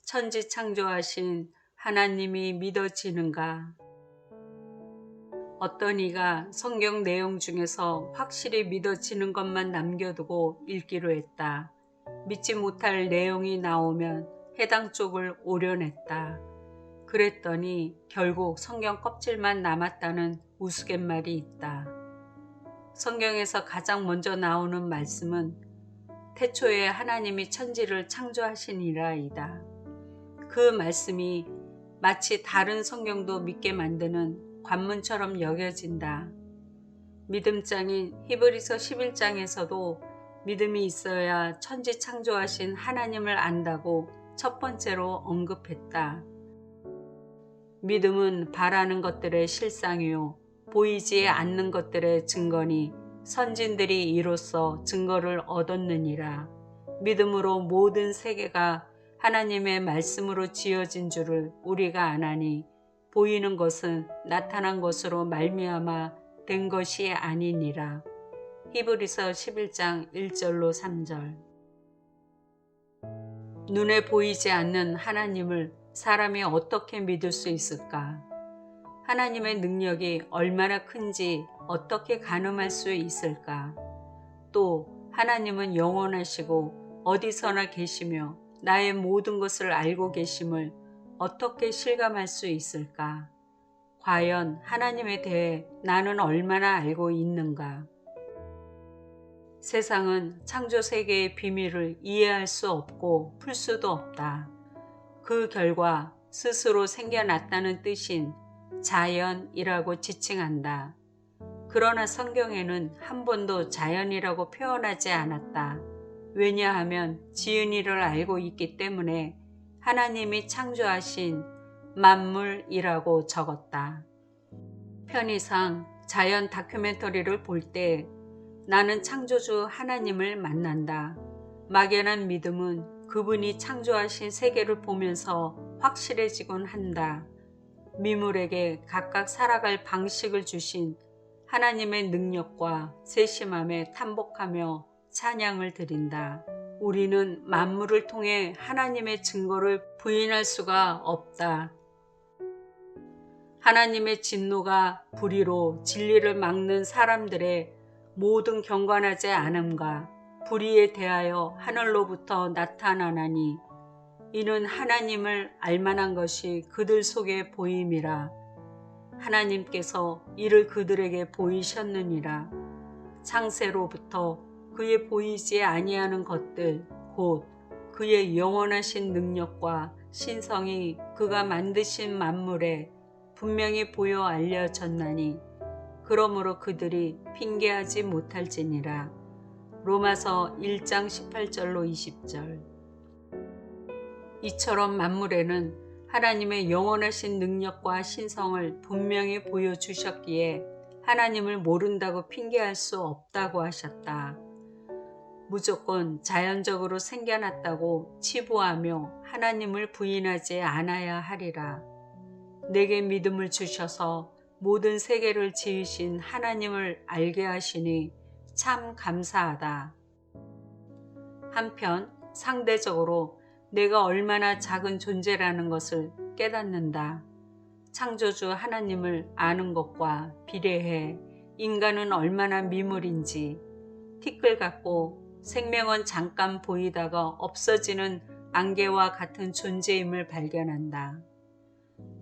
천지 창조하신 하나님이 믿어지는가? 어떤 이가 성경 내용 중에서 확실히 믿어지는 것만 남겨두고 읽기로 했다. 믿지 못할 내용이 나오면 해당 쪽을 오려냈다. 그랬더니 결국 성경 껍질만 남았다는 우스갯말이 있다. 성경에서 가장 먼저 나오는 말씀은 태초에 하나님이 천지를 창조하시니라이다. 그 말씀이 마치 다른 성경도 믿게 만드는 관문처럼 여겨진다. 믿음장인 히브리서 11장에서도 믿음이 있어야 천지 창조하신 하나님을 안다고 첫 번째로 언급했다. 믿음은 바라는 것들의 실상이요 보이지 않는 것들의 증거니 선진들이 이로써 증거를 얻었느니라. 믿음으로 모든 세계가 하나님의 말씀으로 지어진 줄을 우리가 아나니 보이는 것은 나타난 것으로 말미암아 된 것이 아니니라. 히브리서 11장 1절로 3절. 눈에 보이지 않는 하나님을 사람이 어떻게 믿을 수 있을까? 하나님의 능력이 얼마나 큰지 어떻게 가늠할 수 있을까? 또 하나님은 영원하시고 어디서나 계시며 나의 모든 것을 알고 계심을 어떻게 실감할 수 있을까? 과연 하나님에 대해 나는 얼마나 알고 있는가? 세상은 창조 세계의 비밀을 이해할 수 없고 풀 수도 없다. 그 결과 스스로 생겨났다는 뜻인 자연이라고 지칭한다. 그러나 성경에는 한 번도 자연이라고 표현하지 않았다. 왜냐하면 지은이를 알고 있기 때문에 하나님이 창조하신 만물이라고 적었다. 편의상 자연 다큐멘터리를 볼 때 나는 창조주 하나님을 만난다. 막연한 믿음은 그분이 창조하신 세계를 보면서 확실해지곤 한다. 미물에게 각각 살아갈 방식을 주신 하나님의 능력과 세심함에 탐복하며 찬양을 드린다. 우리는 만물을 통해 하나님의 증거를 부인할 수가 없다. 하나님의 진노가 불의로 진리를 막는 사람들의 모든 경건하지 않음과 불의에 대하여 하늘로부터 나타나나니 이는 하나님을 알만한 것이 그들 속에 보임이라. 하나님께서 이를 그들에게 보이셨느니라. 창세로부터 그의 보이지 아니하는 것들 곧 그의 영원하신 능력과 신성이 그가 만드신 만물에 분명히 보여 알려졌나니 그러므로 그들이 핑계하지 못할지니라. 로마서 1장 18절로 20절. 이처럼 만물에는 하나님의 영원하신 능력과 신성을 분명히 보여주셨기에 하나님을 모른다고 핑계할 수 없다고 하셨다. 무조건 자연적으로 생겨났다고 치부하며 하나님을 부인하지 않아야 하리라. 내게 믿음을 주셔서 모든 세계를 지으신 하나님을 알게 하시니 참 감사하다. 한편 상대적으로 내가 얼마나 작은 존재라는 것을 깨닫는다. 창조주 하나님을 아는 것과 비례해 인간은 얼마나 미물인지 티끌 같고 생명은 잠깐 보이다가 없어지는 안개와 같은 존재임을 발견한다.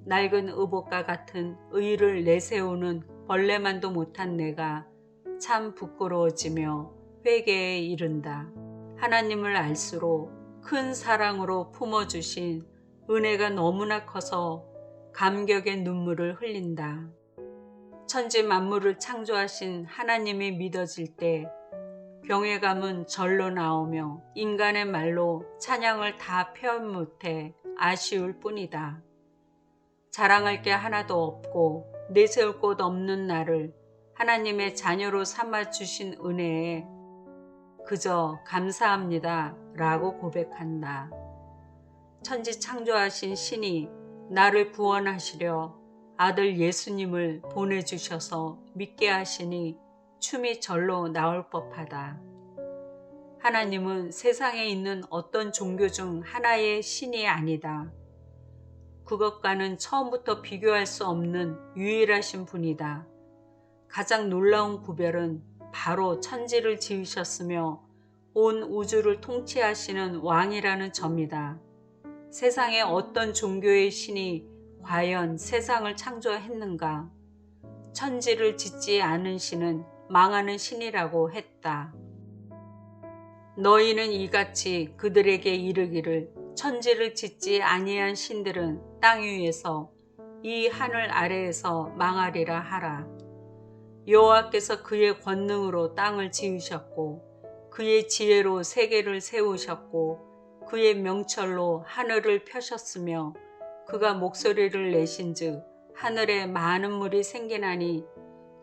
낡은 의복과 같은 의의를 내세우는 벌레만도 못한 내가 참 부끄러워지며 회개에 이른다. 하나님을 알수록 큰 사랑으로 품어주신 은혜가 너무나 커서 감격의 눈물을 흘린다. 천지 만물을 창조하신 하나님이 믿어질 때 경외감은 절로 나오며 인간의 말로 찬양을 다 표현 못해 아쉬울 뿐이다. 자랑할 게 하나도 없고 내세울 곳 없는 나를 하나님의 자녀로 삼아 주신 은혜에 그저 감사합니다 라고 고백한다. 천지 창조하신 신이 나를 구원하시려 아들 예수님을 보내주셔서 믿게 하시니 춤이 절로 나올 법하다. 하나님은 세상에 있는 어떤 종교 중 하나의 신이 아니다. 그것과는 처음부터 비교할 수 없는 유일하신 분이다. 가장 놀라운 구별은 바로 천지를 지으셨으며 온 우주를 통치하시는 왕이라는 점이다. 세상의 어떤 종교의 신이 과연 세상을 창조했는가? 천지를 짓지 않은 신은 망하는 신이라고 했다. 너희는 이같이 그들에게 이르기를 천지를 짓지 아니한 신들은 땅 위에서 이 하늘 아래에서 망하리라 하라. 여호와께서 그의 권능으로 땅을 지으셨고 그의 지혜로 세계를 세우셨고 그의 명철로 하늘을 펴셨으며 그가 목소리를 내신즉 하늘에 많은 물이 생기나니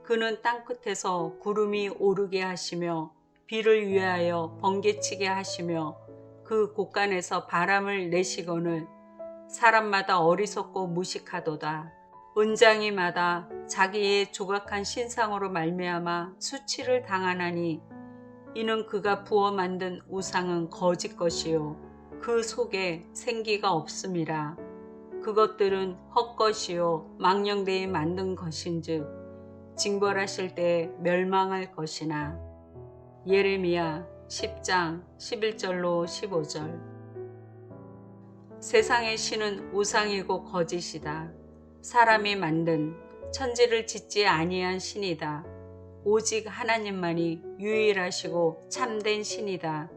그는 땅끝에서 구름이 오르게 하시며 비를 위하여 번개치게 하시며 그 곳간에서 바람을 내시거늘 사람마다 어리석고 무식하도다. 은장이마다 자기의 조각한 신상으로 말미암아 수치를 당하나니 이는 그가 부어 만든 우상은 거짓 것이요 그 속에 생기가 없음이라. 그것들은 헛것이요 망령되이 만든 것인즉 징벌하실 때에 멸망할 것이나. 예레미야 10장 11절로 15절. 세상의 신은 우상이고 거짓이다. 사람이 만든 천지를 짓지 아니한 신이다. 오직 하나님만이 유일하시고 참된 신이다.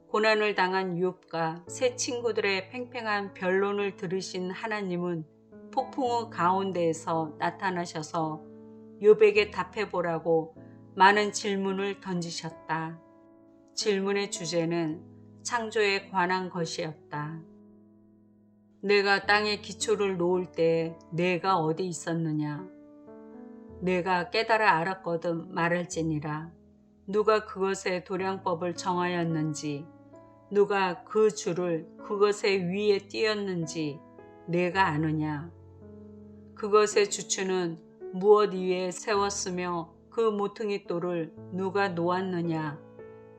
고난을 당한 욥과 세 친구들의 팽팽한 변론을 들으신 하나님은 폭풍우 가운데에서 나타나셔서 욥에게 답해보라고 많은 질문을 던지셨다. 질문의 주제는 창조에 관한 것이었다. 내가 땅에 기초를 놓을 때 내가 어디 있었느냐? 내가 깨달아 알았거든 말할지니라. 누가 그것의 도량법을 정하였는지, 누가 그 줄을 그것의 위에 띄었는지 내가 아느냐? 그것의 주추는 무엇 위에 세웠으며 그 모퉁이 돌을 누가 놓았느냐?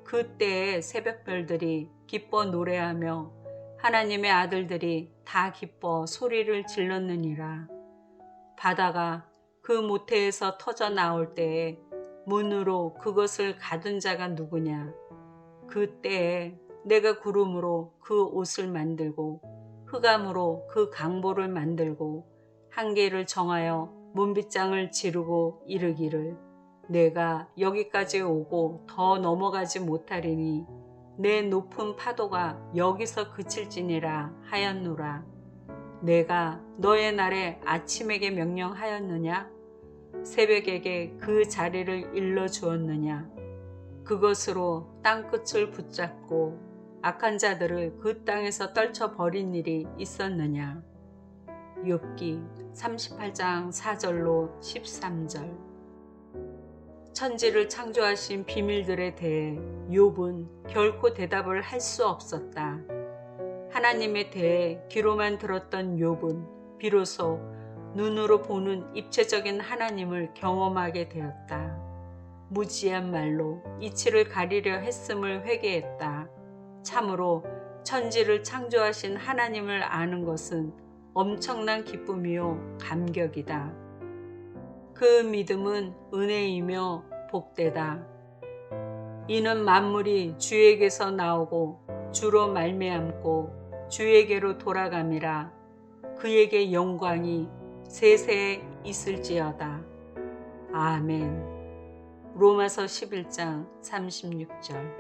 그때의 새벽별들이 기뻐 노래하며 하나님의 아들들이 다 기뻐 소리를 질렀느니라. 바다가 그 모태에서 터져 나올 때에 문으로 그것을 가둔 자가 누구냐? 그때에 내가 구름으로 그 옷을 만들고 흑암으로 그 강보를 만들고 한계를 정하여 문빗장을 지르고 이르기를 내가 여기까지 오고 더 넘어가지 못하리니 내 높은 파도가 여기서 그칠지니라 하였노라. 내가 너의 날에 아침에게 명령하였느냐? 새벽에게 그 자리를 일러주었느냐? 그것으로 땅끝을 붙잡고 악한 자들을 그 땅에서 떨쳐버린 일이 있었느냐? 욥기 38장 4절로 13절. 천지를 창조하신 비밀들에 대해 욥은 결코 대답을 할 수 없었다. 하나님에 대해 귀로만 들었던 욥은 비로소 눈으로 보는 입체적인 하나님을 경험하게 되었다. 무지한 말로 이치를 가리려 했음을 회개했다. 참으로 천지를 창조하신 하나님을 아는 것은 엄청난 기쁨이요 감격이다. 그 믿음은 은혜이며 복되다. 이는 만물이 주에게서 나오고 주로 말미암고 주에게로 돌아감이라. 그에게 영광이 세세에 있을지어다. 아멘. 로마서 11장 36절.